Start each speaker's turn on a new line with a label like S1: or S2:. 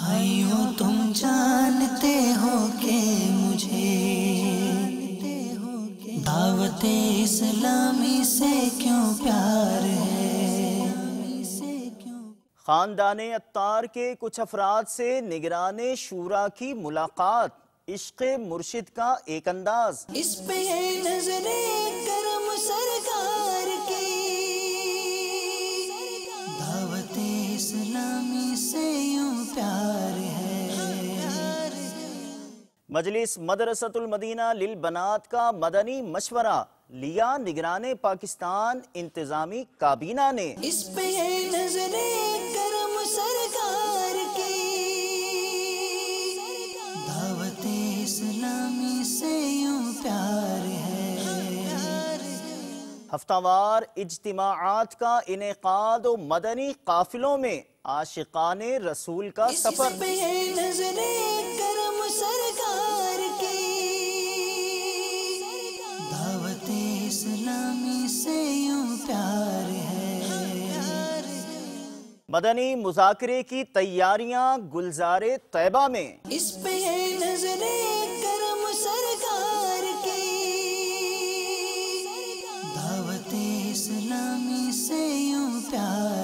S1: بھائیوں تم جانتے ہو کہ مجھے دعوت اسلامی سے کیوں پیار ہے۔
S2: خاندان عطار کے کچھ افراد سے نگران شورا کی ملاقات، عشق مرشد کا ایک انداز۔
S1: اس پہ ہے نظر کرم سرکار کی، دعوت اسلامی سے یوں پیار ہے۔
S2: مجلس مدرسۃ المدینہ للبنات کا مدنی مشورہ لیا نگران پاکستان انتظامی کابینہ نے۔
S1: اس پہ ہے نظر کرم سرکار کی، دعوت اسلامی سے یوں پیار ہے۔
S2: ہفتہ وار اجتماعات کا انعقاد و مدنی قافلوں میں عاشقان رسول کا سفر۔
S1: اس پہ ہے نظر کرم سرکار کی، دعوت اسلامی سے یوں پیار ہے۔
S2: مدنی مذاکرے کی تیاریاں گلزار طیبہ میں۔
S1: اس پہ ہے نظر کرم سرکار کی، دعوت اسلامی سے یوں پیار